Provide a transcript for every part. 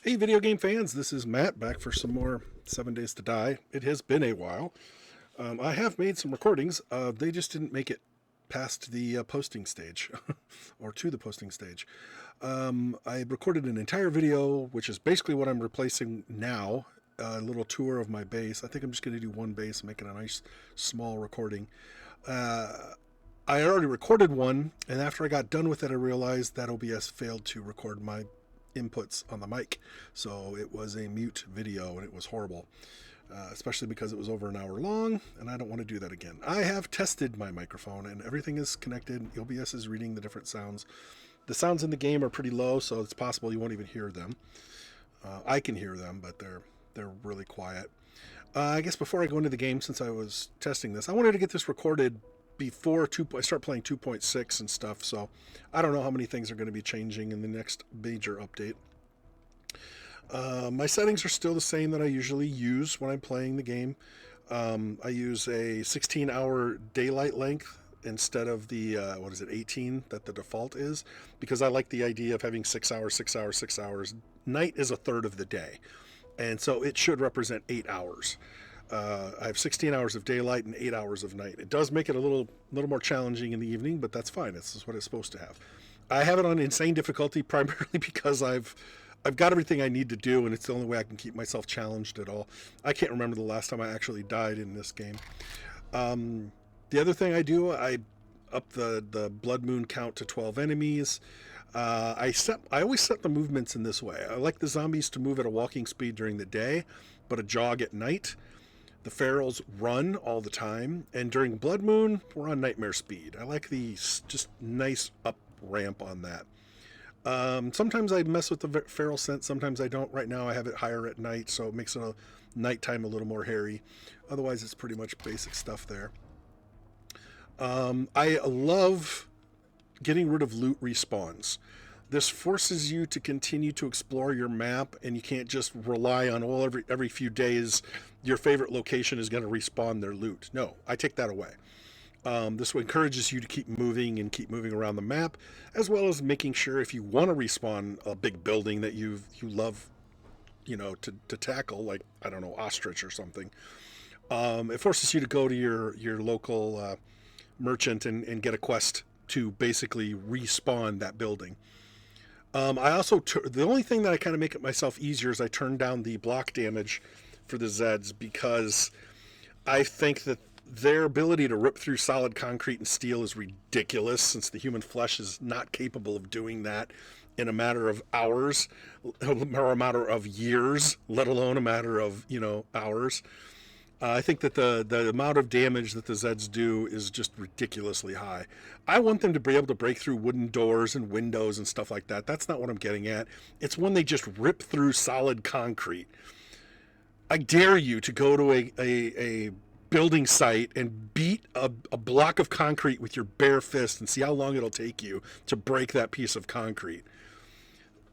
Hey, video game fans, this is Matt back for some more 7 Days to Die. It has been a while. I have made some recordings. They just didn't make it past the posting stage or to the posting stage. I recorded an entire video, which is basically what I'm replacing now. A little tour of my base. I think I'm just going to do one base, make it a nice small recording. I already recorded one, and after I got done with it, I realized that OBS failed to record my inputs on the mic. So it was a mute video, and it was horrible, especially because it was over an hour long, and I don't want to do that again. I have tested my microphone, and everything is connected. OBS is reading the different sounds. The sounds in the game are pretty low, so it's possible you won't even hear them. I can hear them, but they're really quiet. I guess before I go into the game, since I was testing this, I wanted to get this recorded before I start playing 2.6 and stuff, so I don't know how many things are going to be changing in the next major update. My settings are still the same that I usually use when I'm playing the game. I use a 16-hour daylight length instead of the 18 that the default is, because I like the idea of having 6 hours, 6 hours, 6 hours. Night is a third of the day, and so it should represent 8 hours. I have 16 hours of daylight and 8 hours of night. It does make it a little more challenging in the evening, but that's fine. This is what it's supposed to have. I have it on insane difficulty primarily because I've got everything I need to do, and it's the only way I can keep myself challenged at all. I can't remember the last time I actually died in this game. The other thing I do, I up the blood moon count to 12 enemies. I always set the movements in this way. I like the zombies to move at a walking speed during the day, but a jog at night. The ferals run all the time, and during blood moon, we're on nightmare speed. I like the just nice up ramp on that. Sometimes I mess with the feral scent, sometimes I don't. Right now I have it higher at night, so it makes it a nighttime a little more hairy. Otherwise, it's pretty much basic stuff there. I love getting rid of loot respawns. This forces you to continue to explore your map, and you can't just rely on, well, every few days your favorite location is going to respawn their loot. No, I take that away. This encourages you to keep moving and keep moving around the map, as well as making sure if you want to respawn a big building that you love, to tackle, like, I don't know, ostrich or something. It forces you to go to your local merchant and get a quest to basically respawn that building. I also, the only thing that I kind of make it myself easier is I turn down the block damage for the Zeds, because I think that their ability to rip through solid concrete and steel is ridiculous, since the human flesh is not capable of doing that in a matter of hours or a matter of years, let alone a matter of, hours. I think that the amount of damage that the Zeds do is just ridiculously high. I want them to be able to break through wooden doors and windows and stuff like that. That's not what I'm getting at. It's when they just rip through solid concrete. I dare you to go to a building site and beat a block of concrete with your bare fist and see how long it'll take you to break that piece of concrete.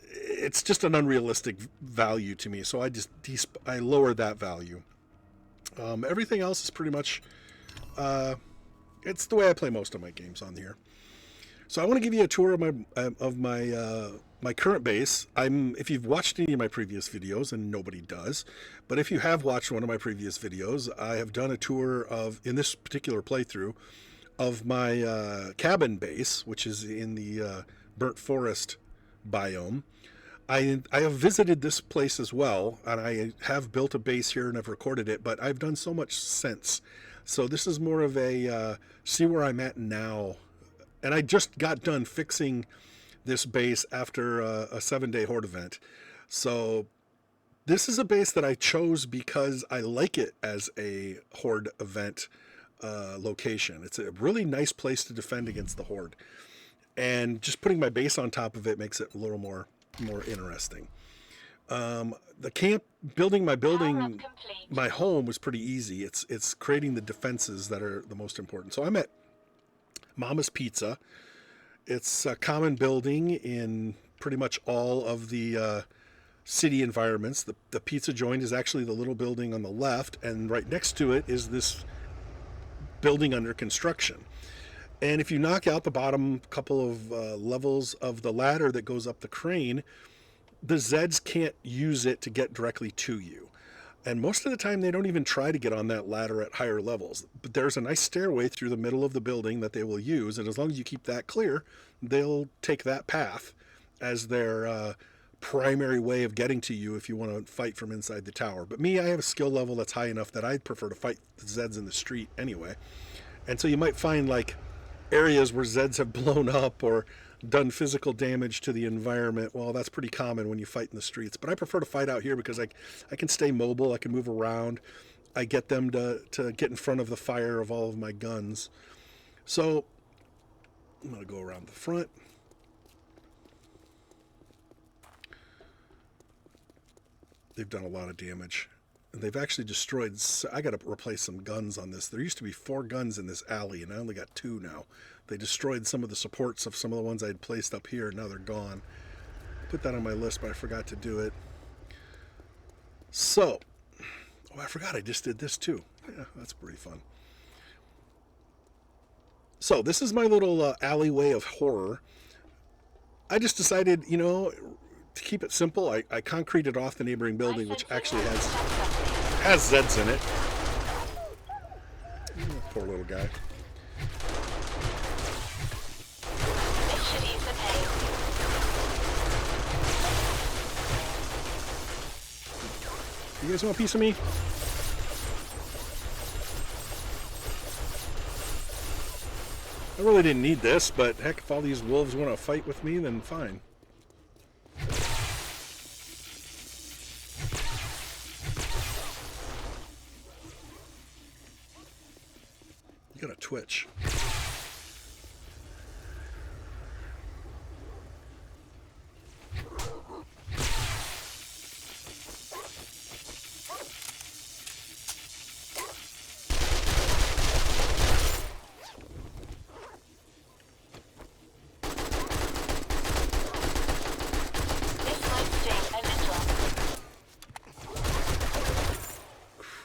It's just an unrealistic value to me, so I lower that value. Everything else is pretty much, it's the way I play most of my games on here. So I want to give you a tour of my current base. If you've watched any of my previous videos, and nobody does, but if you have watched one of my previous videos, I have done a tour in this particular playthrough, of my cabin base, which is in the burnt forest biome. I have visited this place as well, and I have built a base here and I've recorded it, but I've done so much since. So this is more of a see where I'm at now. And I just got done fixing this base after a 7-day horde event. So this is a base that I chose because I like it as a horde event location. It's a really nice place to defend against the horde. And just putting my base on top of it makes it a little more interesting. The camp, building my home was pretty easy. It's creating the defenses that are the most important. So I'm at Mama's Pizza. It's a common building in pretty much all of the city environments. The pizza joint is actually the little building on the left, and right next to it is this building under construction. And if you knock out the bottom couple of levels of the ladder that goes up the crane, the Zeds can't use it to get directly to you. And most of the time, they don't even try to get on that ladder at higher levels. But there's a nice stairway through the middle of the building that they will use. And as long as you keep that clear, they'll take that path as their primary way of getting to you if you want to fight from inside the tower. But me, I have a skill level that's high enough that I'd prefer to fight the Zeds in the street anyway. And so you might find like areas where Zeds have blown up or done physical damage to the environment. Well, that's pretty common when you fight in the streets. But I prefer to fight out here because I can stay mobile, I can move around. I get them to get in front of the fire of all of my guns. So I'm going to go around the front. They've done a lot of damage. And they've actually destroyed... I got to replace some guns on this. There used to be 4 guns in this alley, and I only got 2 now. They destroyed some of the supports of some of the ones I had placed up here. Now they're gone. Put that on my list, but I forgot to do it. So... Oh, I forgot I just did this too. Yeah, that's pretty fun. So this is my little alleyway of horror. I just decided, you know, to keep it simple, I concreted off the neighboring building, which actually has Zeds in it. Oh, poor little guy. You guys want a piece of me? I really didn't need this, but heck, if all these wolves want to fight with me, then fine. You got a twitch.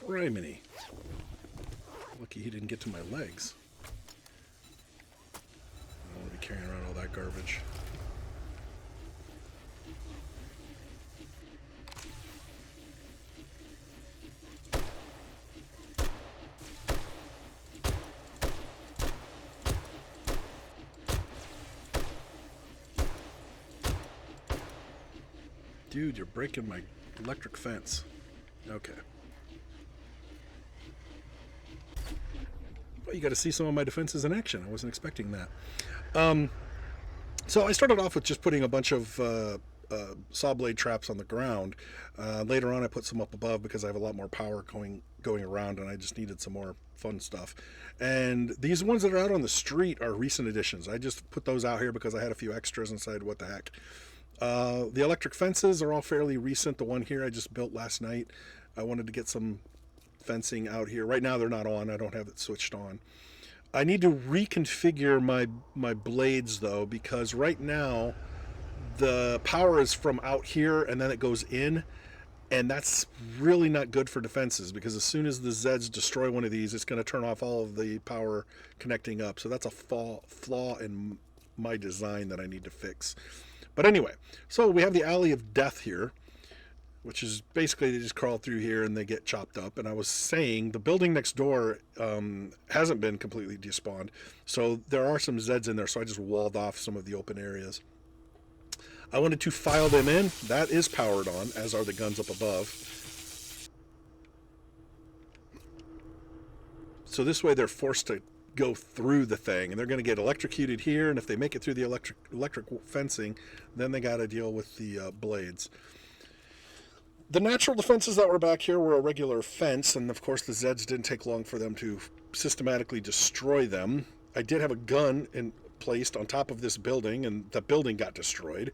Criminy. Lucky he didn't get to my legs. I don't want to be carrying around all that garbage. Dude, you're breaking my electric fence. Okay. Well, you got to see some of my defenses in action. I wasn't expecting that. So I started off with just putting a bunch of saw blade traps on the ground. Later on, I put some up above because I have a lot more power going around, and I just needed some more fun stuff. And these ones that are out on the street are recent additions. I just put those out here because I had a few extras and decided, what the heck. The electric fences are all fairly recent. The one here I just built last night. I wanted to get some fencing out here. Right now they're not on. I don't have it switched on. I need to reconfigure my blades though, because right now the power is from out here and then it goes in, and that's really not good for defenses, because as soon as the Zeds destroy one of these, it's going to turn off all of the power connecting up. So that's a flaw in my design that I need to fix. But anyway, so we have the Alley of Death here, which is basically they just crawl through here and they get chopped up. And I was saying the building next door hasn't been completely despawned, so there are some Zeds in there, so I just walled off some of the open areas. I wanted to file them in. That is powered on, as are the guns up above. So this way they're forced to go through the thing, and they're going to get electrocuted here, and if they make it through the electric fencing, then they got to deal with the blades. The natural defenses that were back here were a regular fence, and of course the Zeds didn't take long for them to systematically destroy them. I did have a gun placed on top of this building, and the building got destroyed.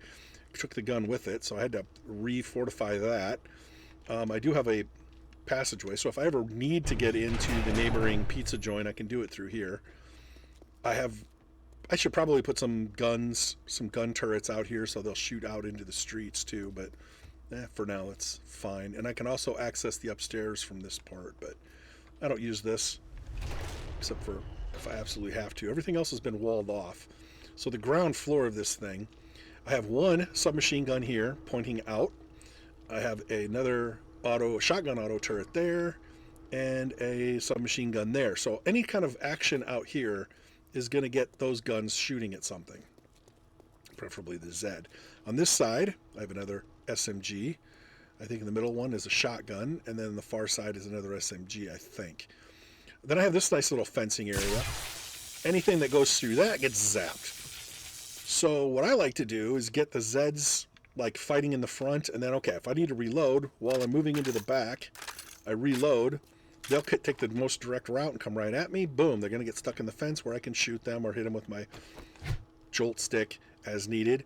I took the gun with it, so I had to refortify that. I do have a passageway, so if I ever need to get into the neighboring pizza joint, I can do it through here. I should probably put some gun turrets out here so they'll shoot out into the streets too, but for now it's fine. And I can also access the upstairs from this part, but I don't use this except for if I absolutely have to. Everything else has been walled off. So the ground floor of this thing, I have one submachine gun here pointing out. I have another shotgun auto turret there, and a submachine gun there. So any kind of action out here is going to get those guns shooting at something, preferably the Z. On this side, I have another SMG. I think in the middle one is a shotgun, and then the far side is another SMG, I think. Then I have this nice little fencing area. Anything that goes through that gets zapped. So what I like to do is get the Zeds like fighting in the front, and then, okay, if I need to reload while I'm moving into the back, I reload. They'll take the most direct route and come right at me. Boom, they're going to get stuck in the fence where I can shoot them or hit them with my jolt stick as needed.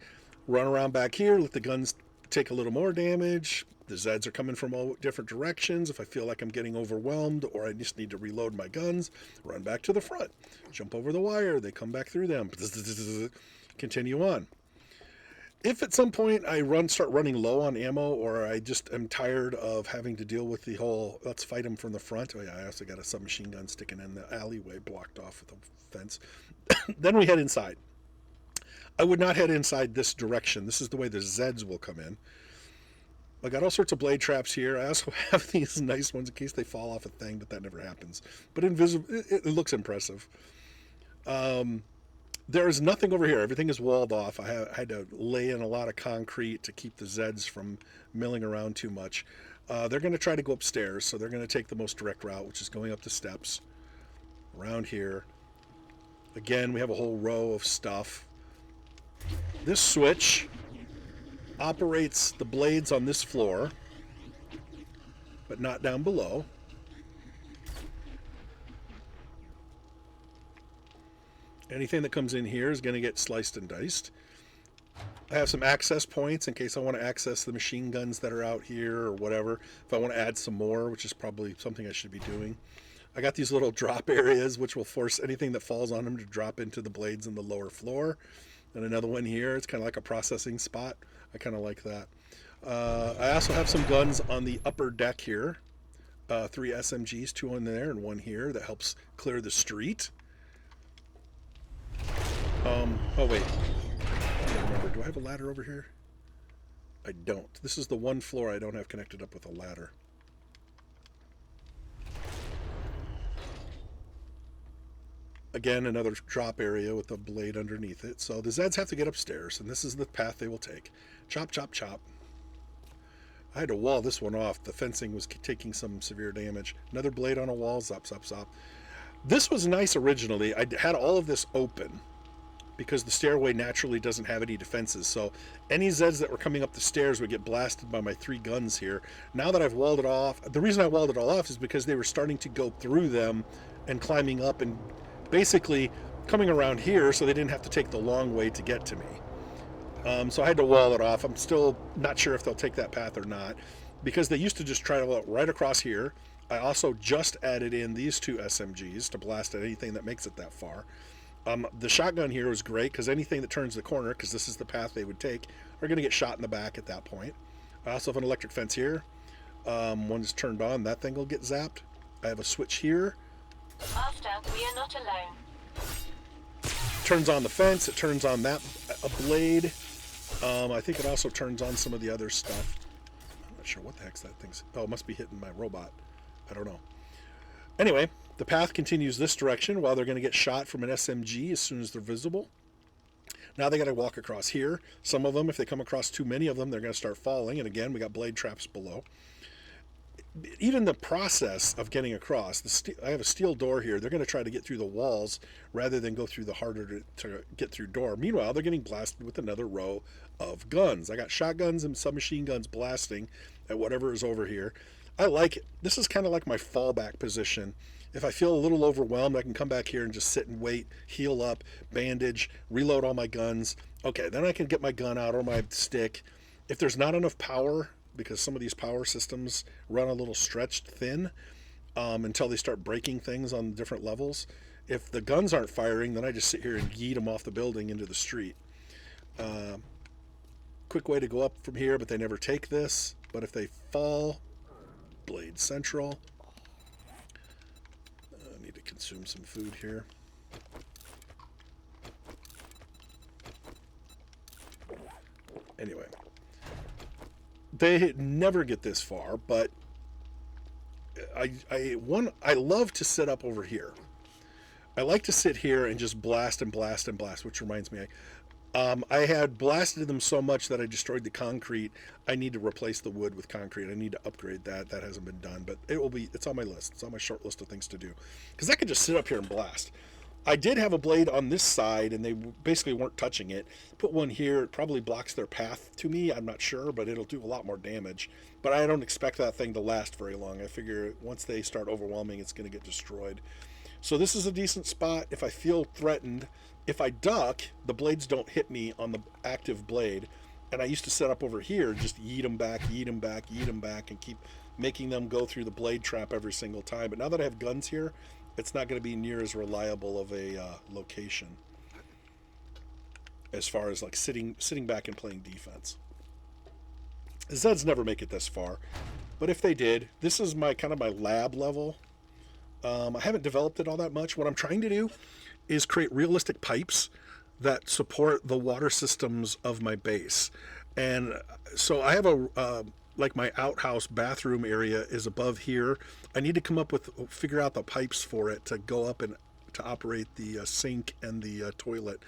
Run around back here, let the guns take a little more damage. The Zeds are coming from all different directions. If I feel like I'm getting overwhelmed or I just need to reload my guns, run back to the front. Jump over the wire. They come back through them. Continue on. If at some point I start running low on ammo, or I just am tired of having to deal with the whole let's fight them from the front. Oh yeah, I also got a submachine gun sticking in the alleyway blocked off with a fence. Then we head inside. I would not head inside this direction. This is the way the Zeds will come in. I got all sorts of blade traps here. I also have these nice ones in case they fall off a thing, but that never happens. But invisible, it looks impressive. There's nothing over here. Everything is walled off. I had to lay in a lot of concrete to keep the Zeds from milling around too much. They're going to try to go upstairs, so they're going to take the most direct route, which is going up the steps around here. Again, we have a whole row of stuff. This switch operates the blades on this floor, but not down below. Anything that comes in here is going to get sliced and diced. I have some access points in case I want to access the machine guns that are out here or whatever. If I want to add some more, which is probably something I should be doing. I got these little drop areas which will force anything that falls on them to drop into the blades in the lower floor. And another one here. It's kind of like a processing spot. I kind of like that. I also have some guns on the upper deck here. 3 SMGs, 2 in there and 1 here. That helps clear the street. Oh wait. I don't remember. Do I have a ladder over here? I don't. This is the one floor I don't have connected up with a ladder. Again, another drop area with a blade underneath it. So the Zeds have to get upstairs, and this is the path they will take. Chop, chop, chop. I had to wall this one off. The fencing was taking some severe damage. Another blade on a wall. Zop, zop, zop. This was nice originally. I had all of this open because the stairway naturally doesn't have any defenses. So any Zeds that were coming up the stairs would get blasted by my 3 guns here. Now that I've walled it off, the reason I walled it all off is because they were starting to go through them and climbing up and basically coming around here so they didn't have to take the long way to get to me. So I had to wall it off. I'm still not sure if they'll take that path or not because they used to just try to go right across here. I also just added in these 2 SMGs to blast at anything that makes it that far. The shotgun here is great because anything that turns the corner, because this is the path they would take, are going to get shot in the back at that point. I also have an electric fence here. One is turned on, that thing will get zapped. I have a switch here. Master, we are not alone. Turns on the fence, it turns on that a blade. I think it also turns on some of the other stuff. I'm not sure what the heck's that thing's. Oh, it must be hitting my robot. I don't know. Anyway, the path continues this direction while they're going to get shot from an SMG as soon as they're visible. Now they got to walk across here. Some of them, if they come across too many of them, they're going to start falling. And again, we got blade traps below. Even the process of getting across, I have a steel door here. They're going to try to get through the walls rather than go through the harder to get through door. Meanwhile, they're getting blasted with another row of guns. I got shotguns and submachine guns blasting at whatever is over here. I like it. This is kind of like my fallback position. If I feel a little overwhelmed, I can come back here and just sit and wait, heal up, bandage, reload all my guns. Okay, then I can get my gun out or my stick. If there's not enough power, because some of these power systems run a little stretched thin until they start breaking things on different levels. If the guns aren't firing, then I just sit here and yeet them off the building into the street. Quick way to go up from here, but they never take this. But if they fall, blade central. I need to consume some food here. Anyway, they never get this far, but I love to sit up over here. I like to sit here and just blast and blast and blast, which reminds me, I had blasted them so much that I destroyed the concrete. I need to replace the wood with concrete. I need to upgrade that. That hasn't been done, but it's on my list. It's on my short list of things to do. Because I could just sit up here and blast. I did have a blade on this side, and they basically weren't touching it. Put one here. It probably blocks their path to me. I'm not sure, but it'll do a lot more damage. But I don't expect that thing to last very long. I figure once they start overwhelming, it's going to get destroyed. So this is a decent spot. If I feel threatened, if I duck, the blades don't hit me on the active blade. And I used to set up over here, just yeet them back, yeet them back, yeet them back, and keep making them go through the blade trap every single time. But now that I have guns here, it's not going to be near as reliable of a location as far as like sitting back and playing defense. Zeds never make it this far, but if they did, this is my kind of my lab level. I haven't developed it all that much. What I'm trying to do is create realistic pipes that support the water systems of my base. And so I have like my outhouse bathroom area is above here. I need to figure out the pipes for it to go up and to operate the sink and the toilet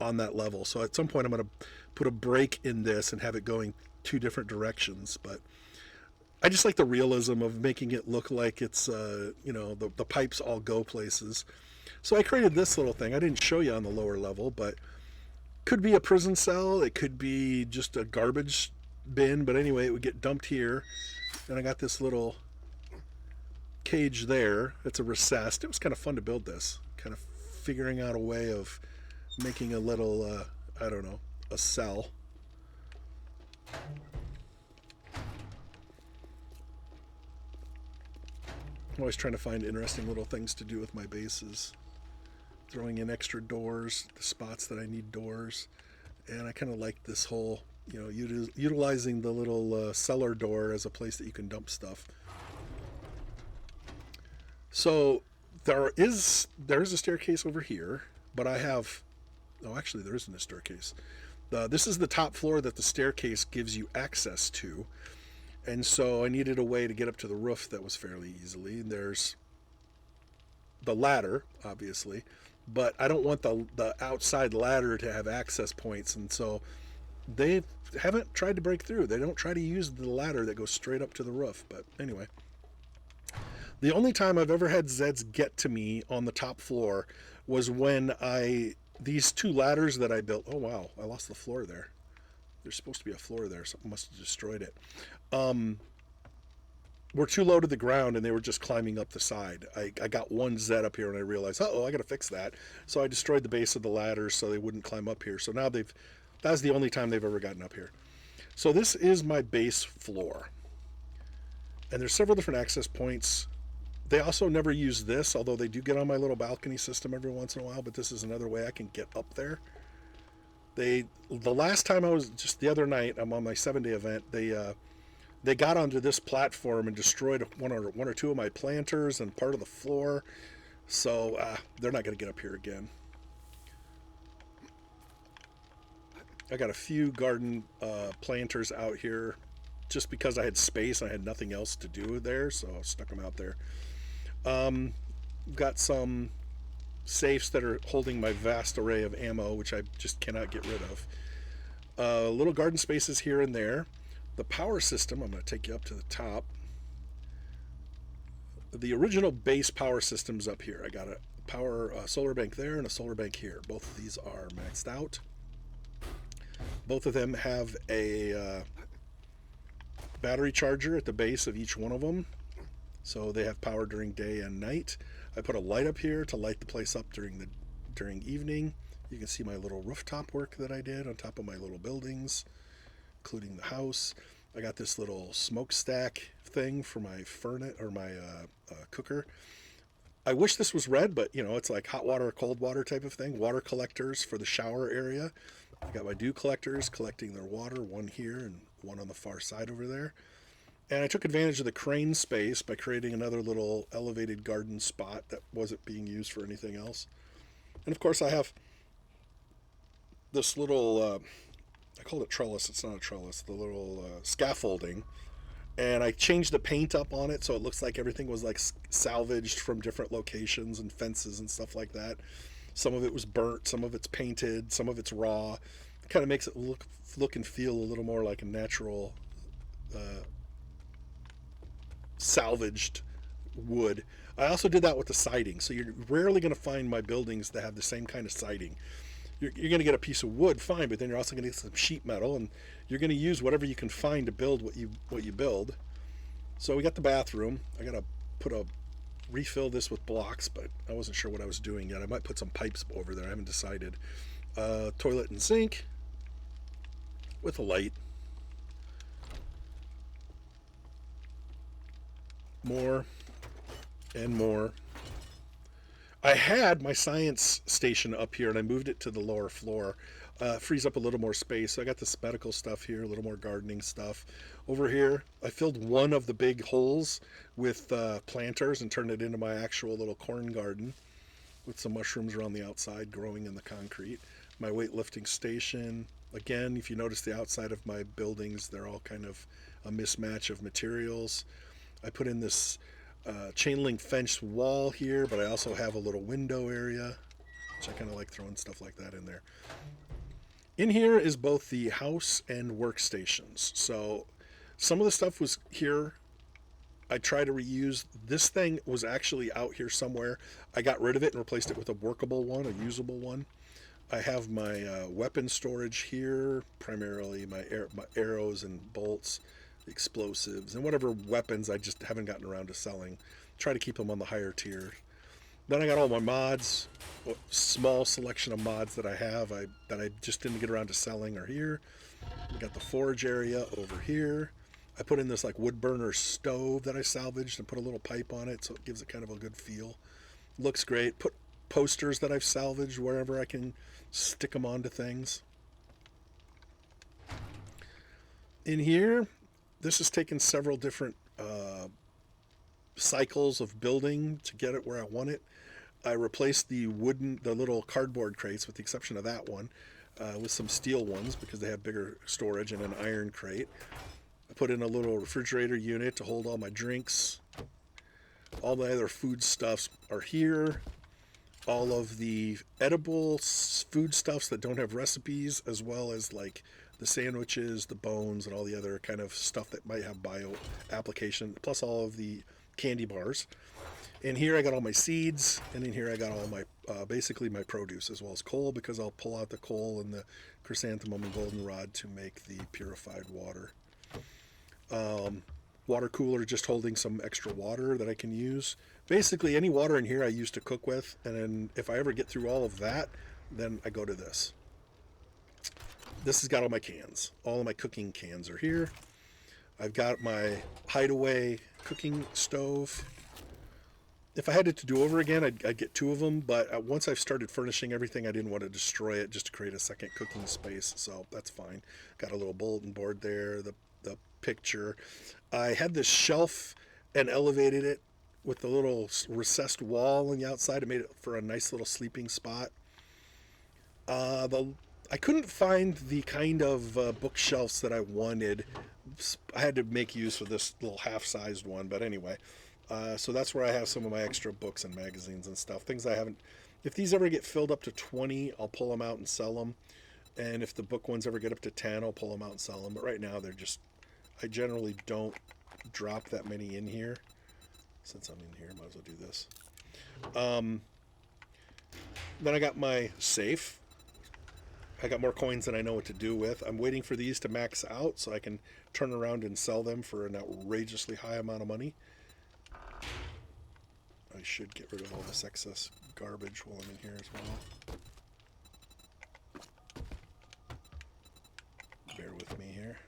on that level. So at some point I'm going to put a break in this and have it going two different directions. But I just like the realism of making it look like it's, the pipes all go places. So I created this little thing. I didn't show you on the lower level, but could be a prison cell. It could be just a garbage bin. But anyway, it would get dumped here. And I got this little cage there. It's a recessed. It was kind of fun to build this. Kind of figuring out a way of making a little, a cell. I'm always trying to find interesting little things to do with my bases. Throwing in extra doors, the spots that I need doors. And I kind of like this whole, utilizing the little cellar door as a place that you can dump stuff. So there is a staircase over here, but I have, actually there isn't a staircase. This is the top floor that the staircase gives you access to. And so I needed a way to get up to the roof that was fairly easily. And there's the ladder, obviously, but I don't want the outside ladder to have access points. And so they haven't tried to break through. They don't try to use the ladder that goes straight up to the roof. But anyway, the only time I've ever had Zeds get to me on the top floor was when these two ladders that I built. Oh, wow. I lost the floor there. There's supposed to be a floor there. Something must have destroyed it. Were too low to the ground and they were just climbing up the side. I got one Zed up here and I realized, I got to fix that. So I destroyed the base of the ladders so they wouldn't climb up here. So now that's the only time they've ever gotten up here. So this is my base floor. And there's several different access points. They also never use this, although they do get on my little balcony system every once in a while, but this is another way I can get up there. The last time I was, just the other night, I'm on my 7-day event, they got onto this platform and destroyed one or two of my planters and part of the floor. So they're not going to get up here again. I got a few garden planters out here just because I had space and I had nothing else to do there, so I stuck them out there. Got some safes that are holding my vast array of ammo, which I just cannot get rid of. Little garden spaces here and there. The power system, I'm going to take you up to the top. The original base power system's up here. I got a power solar bank there and a solar bank here. Both of these are maxed out. Both of them have a battery charger at the base of each one of them, so they have power during day and night. I put a light up here to light the place up during evening. You can see my little rooftop work that I did on top of my little buildings, including the house. I got this little smokestack thing for my furnace or my cooker. I wish this was red, but it's like hot water, cold water type of thing. Water collectors for the shower area. I got my dew collectors collecting their water, one here and one on the far side over there. And I took advantage of the crane space by creating another little elevated garden spot that wasn't being used for anything else. And of course I have this little I called it trellis. It's not a trellis. The little scaffolding. And I changed the paint up on it so it looks like everything was like salvaged from different locations and fences and stuff like that. Some of it was burnt, some of it's painted, some of it's raw. It kind of makes it look and feel a little more like a natural salvaged wood. I also did that with the siding, so you're rarely going to find my buildings that have the same kind of siding. You're going to get a piece of wood, fine, but then you're also going to get some sheet metal, and you're going to use whatever you can find to build what you build. So we got the bathroom. I got to refill this with blocks, but I wasn't sure what I was doing yet. I might put some pipes over there. I haven't decided. Toilet and sink with a light. More and more. I had my science station up here and I moved it to the lower floor. Frees up a little more space. So I got this medical stuff here, a little more gardening stuff. Over here, I filled one of the big holes with planters and turned it into my actual little corn garden with some mushrooms around the outside growing in the concrete. My weightlifting station. Again, if you notice the outside of my buildings, they're all kind of a mismatch of materials. I put in this chain link fence wall here, but I also have a little window area, which I kind of like throwing stuff like that in there. In here is both the house and workstations. So some of the stuff was here. I try to reuse. This thing was actually out here somewhere. I got rid of it and replaced it with a workable one, a usable one. I have my weapon storage here, primarily my arrows and bolts, explosives, and whatever weapons I just haven't gotten around to selling. Try to keep them on the higher tier. Then I got all my mods, a small selection of mods that I have that I just didn't get around to selling are here. We got the forge area over here. I put in this like wood burner stove that I salvaged and put a little pipe on it so it gives it kind of a good feel. Looks great. Put posters that I've salvaged wherever I can stick them onto things. In here, this has taken several different cycles of building to get it where I want it. I replaced the little cardboard crates, with the exception of that one, with some steel ones because they have bigger storage, and an iron crate. I put in a little refrigerator unit to hold all my drinks. All the other foodstuffs are here. All of the edible foodstuffs that don't have recipes, as well as like the sandwiches, the bones, and all the other kind of stuff that might have bio application, plus all of the candy bars. In here I got all my seeds, and in here I got all my basically my produce, as well as coal, because I'll pull out the coal and the chrysanthemum and goldenrod to make the purified water. Water cooler, just holding some extra water that I can use. Basically any water in here I use to cook with, and then if I ever get through all of that, then I go to this. This has got all my cans. All of my cooking cans are here. I've got my hideaway cooking stove. If I had it to do over again, I'd get two of them, but once I've started furnishing everything, I didn't want to destroy it just to create a second cooking space, so that's fine. Got a little bulletin board there, the picture. I had this shelf and elevated it with the little recessed wall on the outside. It made it for a nice little sleeping spot. I couldn't find the kind of bookshelves that I wanted. I had to make use of this little half-sized one, but anyway. So that's where I have some of my extra books and magazines and stuff. Things I haven't... If these ever get filled up to 20, I'll pull them out and sell them. And if the book ones ever get up to 10, I'll pull them out and sell them. But right now, they're just... I generally don't drop that many in here. Since I'm in here, might as well do this. Then I got my safe. I got more coins than I know what to do with. I'm waiting for these to max out so I can turn around and sell them for an outrageously high amount of money. I should get rid of all this excess garbage while I'm in here as well. Bear with me here.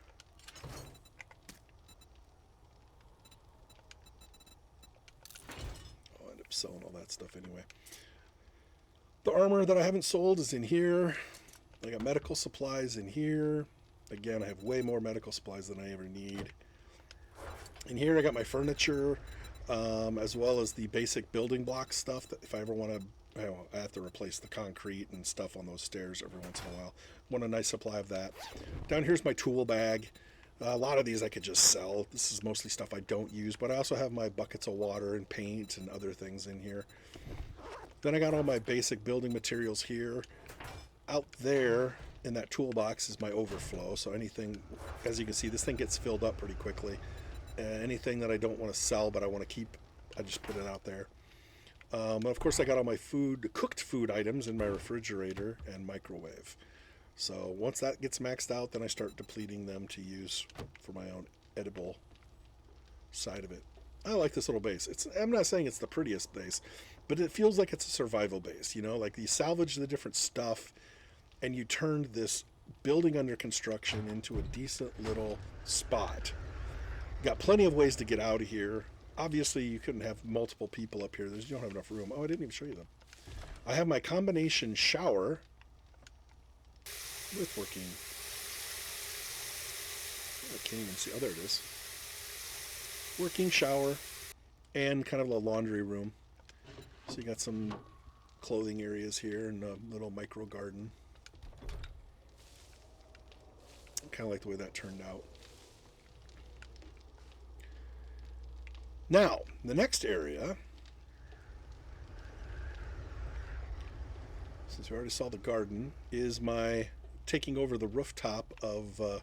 I'll end up selling all that stuff anyway. The armor that I haven't sold is in here. I got medical supplies in here. Again, I have way more medical supplies than I ever need. In here I got my furniture, as well as the basic building block stuff that if I ever want to I have to replace the concrete and stuff on those stairs every once in a while. Want a nice supply of that. Down here's my tool bag. A lot of these I could just sell. This is mostly stuff I don't use, but I also have my buckets of water and paint and other things in here. Then I got all my basic building materials here. Out there in that toolbox is my overflow. So anything, as you can see, this thing gets filled up pretty quickly. Anything that I don't want to sell but I want to keep, I just put it out there. And of course I got all my cooked food items in my refrigerator and microwave. So once that gets maxed out, then I start depleting them to use for my own edible side of it. I like this little base. I'm not saying it's the prettiest base, but it feels like it's a survival base, you know, like you salvage the different stuff and you turned this building under construction into a decent little spot. Got plenty of ways to get out of here. Obviously, you couldn't have multiple people up here. You don't have enough room. Oh, I didn't even show you them. I have my combination shower with working. I can't even see. Oh, there it is. Working shower and kind of a laundry room. So you got some clothing areas here and a little micro garden. Kind of like the way that turned out. Now, the next area, since we already saw the garden, is my taking over the rooftop of the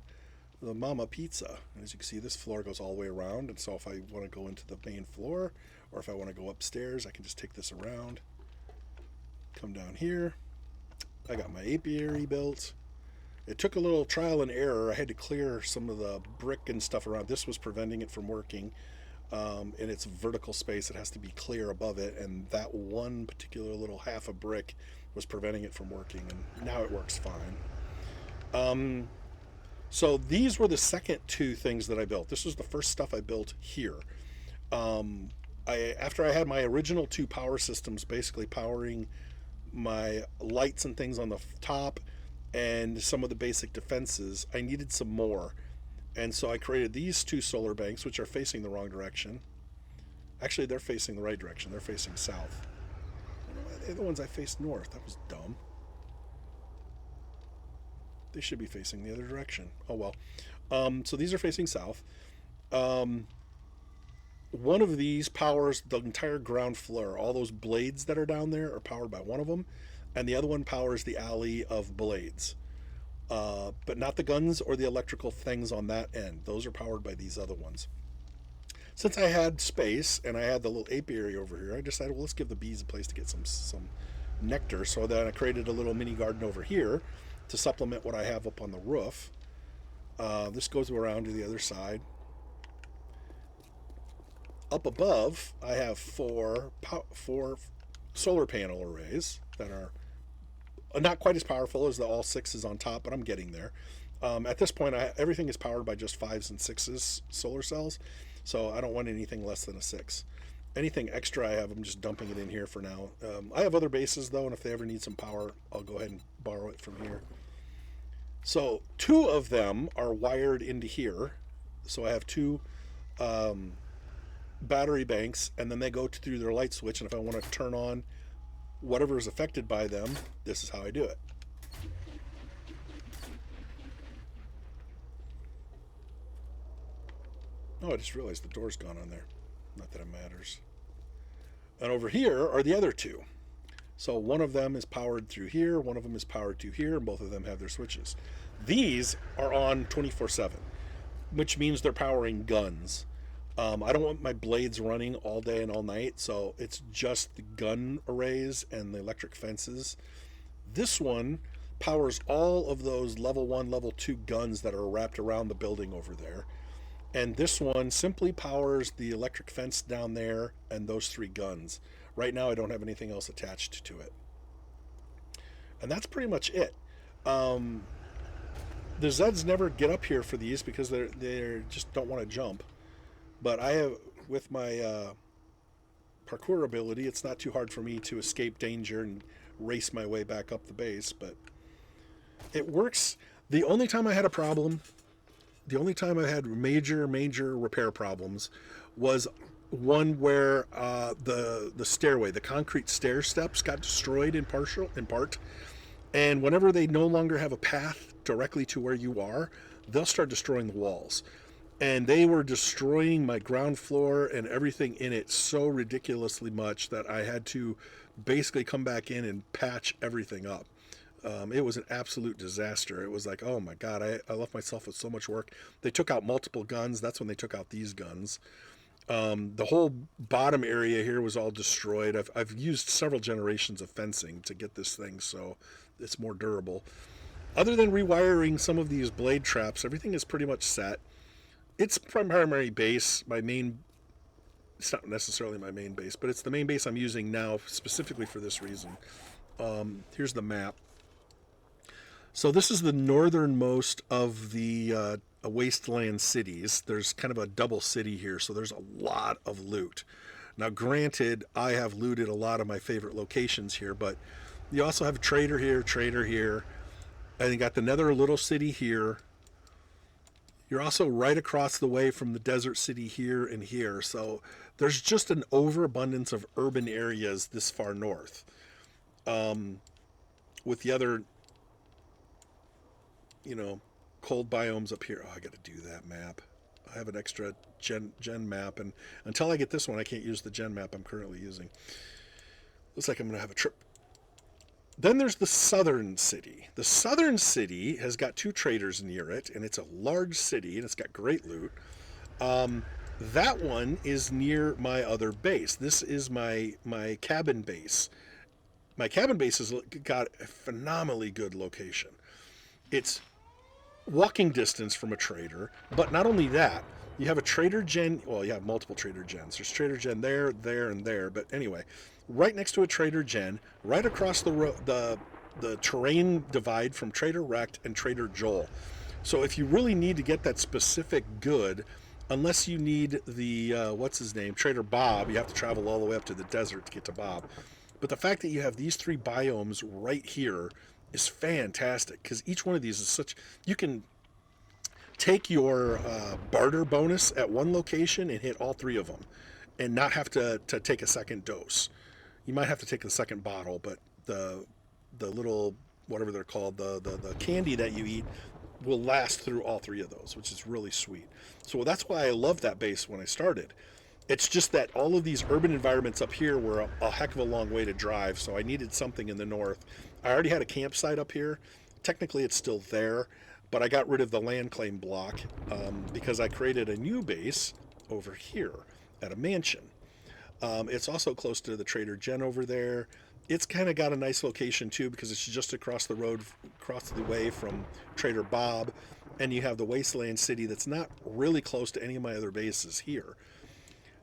Mama Pizza. As you can see, this floor goes all the way around, and so if I want to go into the main floor, or if I want to go upstairs, I can just take this around, come down here. I got my apiary built. It took a little trial and error. I had to clear some of the brick and stuff around. This was preventing it from working. In its vertical space, it has to be clear above it, and that one particular little half a brick was preventing it from working, and now it works fine. So these were the second two things that I built. This was the first stuff I built here. After I had my original two power systems, basically powering my lights and things on the top and some of the basic defenses, I needed some more. And so I created these two solar banks, which are facing the wrong direction. Actually, they're facing the right direction. They're facing south. They're the ones I faced north. That was dumb. They should be facing the other direction. Oh, well. So these are facing south. One of these powers the entire ground floor. All those blades that are down there are powered by one of them. And the other one powers the alley of blades. But not the guns or the electrical things on that end. Those are powered by these other ones. Since I had space and I had the little apiary over here, I decided, well, let's give the bees a place to get some nectar. So then I created a little mini garden over here to supplement what I have up on the roof. This goes around to the other side. Up above, I have four solar panel arrays that are not quite as powerful as the all sixes on top, but I'm getting there. At this point, everything is powered by just 5s and 6s solar cells, so I don't want anything less than a 6. Anything extra I have, I'm just dumping it in here for now. I have other bases, though, and if they ever need some power, I'll go ahead and borrow it from here. So 2 of them are wired into here. So I have 2 battery banks, and then they go through their light switch, and if I want to turn on whatever is affected by them, this is how I do it. Oh, I just realized the door's gone on there. Not that it matters. And over here are the other 2. So one of them is powered through here, one of them is powered to here, and both of them have their switches. These are on 24/7, which means they're powering guns. I don't want my blades running all day and all night, so it's just the gun arrays and the electric fences. This one powers all of those level 1, level 2 guns that are wrapped around the building over there. And this one simply powers the electric fence down there and those 3 guns. Right now I don't have anything else attached to it. And that's pretty much it. The Zeds never get up here for these because they just don't want to jump. But I have, with my parkour ability, it's not too hard for me to escape danger and race my way back up the base, but it works. The only time I had a problem, the only time I had major repair problems was one where the stairway, the concrete stair steps, got destroyed in part, and whenever they no longer have a path directly to where you are, they'll start destroying the walls. And they were destroying my ground floor and everything in it so ridiculously much that I had to basically come back in and patch everything up. It was an absolute disaster. It was like, oh my God, I left myself with so much work. They took out multiple guns. That's when they took out these guns. The whole bottom area here was all destroyed. I've used several generations of fencing to get this thing so it's more durable. Other than rewiring some of these blade traps, everything is pretty much set. It's primary base, my main. It's not necessarily my main base, but it's the main base I'm using now specifically for this reason. Here's the map. So this is the northernmost of the wasteland cities. There's kind of a double city here, so there's a lot of loot. Now, granted, I have looted a lot of my favorite locations here, but you also have trader here, and you got the nether little city here. You're also right across the way from the desert city here and here, so there's just an overabundance of urban areas this far north. With the other, cold biomes up here. Oh, I got to do that map. I have an extra gen map, and until I get this one, I can't use the gen map I'm currently using. Looks like I'm going to have a trip. Then there's the southern city. The southern city has got 2 traders near it, and it's a large city, and it's got great loot. That one is near my other base. This is my cabin base. My cabin base has got a phenomenally good location. It's walking distance from a trader, but not only that, you have a trader gen. Well, you have multiple trader gens. There's trader gen there, and there. But anyway, right next to a trader gen, right across the terrain divide from Trader Rect and Trader Joel. So if you really need to get that specific good, unless you need the what's his name, Trader Bob, you have to travel all the way up to the desert to get to Bob. But the fact that you have these 3 biomes right here is fantastic, because each one of these is such. You can take your barter bonus at one location and hit all 3 of them, and not have to take a second dose. You might have to take a second bottle, but the little whatever they're called, the candy that you eat will last through all 3 of those, which is really sweet. So that's why I loved that base when I started. It's just that all of these urban environments up here were a heck of a long way to drive, so I needed something in the north. I already had a campsite up here. Technically, it's still there, but I got rid of the land claim block because I created a new base over here at a mansion. It's also close to the Trader Gen over there. It's kind of got a nice location too, because it's just across the road, across the way from Trader Bob, and you have the Wasteland City that's not really close to any of my other bases here.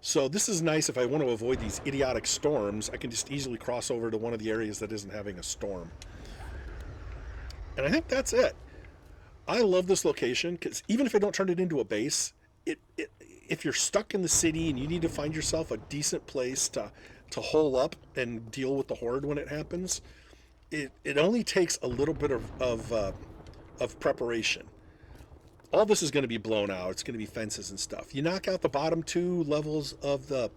So this is nice if I want to avoid these idiotic storms. I can just easily cross over to one of the areas that isn't having a storm. And I think that's it. I love this location because even if I don't turn it into a base, if you're stuck in the city and you need to find yourself a decent place to hole up and deal with the horde when it happens, it only takes a little bit of preparation. All this is going to be blown out. It's going to be fences and stuff. You knock out the bottom 2 levels of the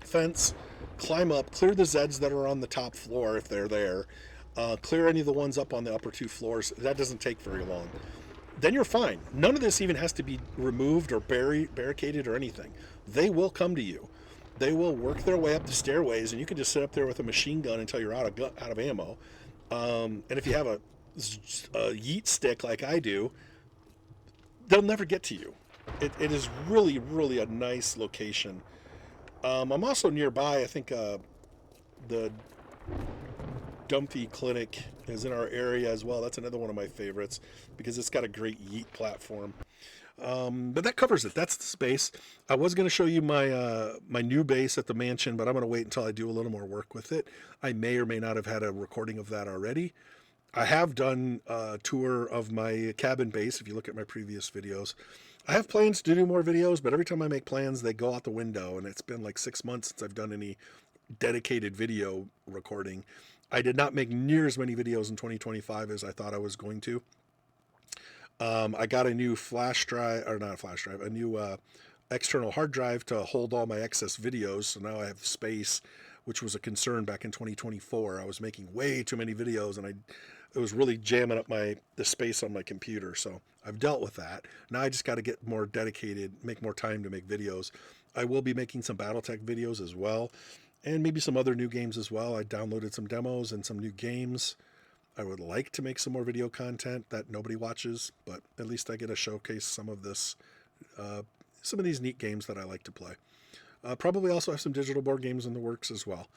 fence, climb up, clear the Zeds that are on the top floor if they're there, clear any of the ones up on the upper 2 floors. That doesn't take very long. Then you're fine. None of this even has to be removed or barricaded or anything. They will come to you. They will work their way up the stairways, and you can just sit up there with a machine gun until you're out of ammo. And if you have a yeet stick like I do, they'll never get to you. It is really, really a nice location. I'm also nearby. I think the Dumpy Clinic is in our area as well. That's another one of my favorites because it's got a great yeet platform. But that covers it. That's the space. I was going to show you my new base at the mansion, but I'm going to wait until I do a little more work with it. I may or may not have had a recording of that already. I have done a tour of my cabin base, if you look at my previous videos. I have plans to do more videos, but every time I make plans, they go out the window, and it's been like 6 months since I've done any dedicated video recording. I did not make near as many videos in 2025 as I thought I was going to. I got a new flash drive, or not a flash drive, a new external hard drive to hold all my excess videos. So now I have space, which was a concern back in 2024. I was making way too many videos, and it was really jamming up the space on my computer. So I've dealt with that. Now I just got to get more dedicated, make more time to make videos. I will be making some BattleTech videos as well, and maybe some other new games as well. I downloaded some demos and some new games. I would like to make some more video content that nobody watches, but at least I get to showcase some of this, some of these neat games that I like to play. Probably also have some digital board games in the works as well.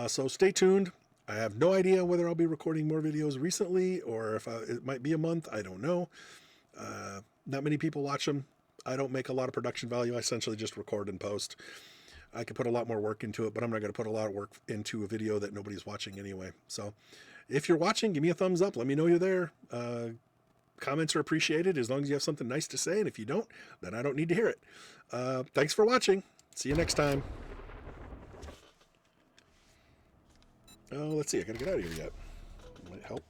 So stay tuned. I have no idea whether I'll be recording more videos recently or if it might be a month. I don't know. Not many people watch them. I don't make a lot of production value. I essentially just record and post. I could put a lot more work into it, but I'm not going to put a lot of work into a video that nobody's watching anyway. So if you're watching, give me a thumbs up. Let me know you're there. Comments are appreciated as long as you have something nice to say. And if you don't, then I don't need to hear it. Thanks for watching. See you next time. Oh, let's see. I got to get out of here yet. Might help.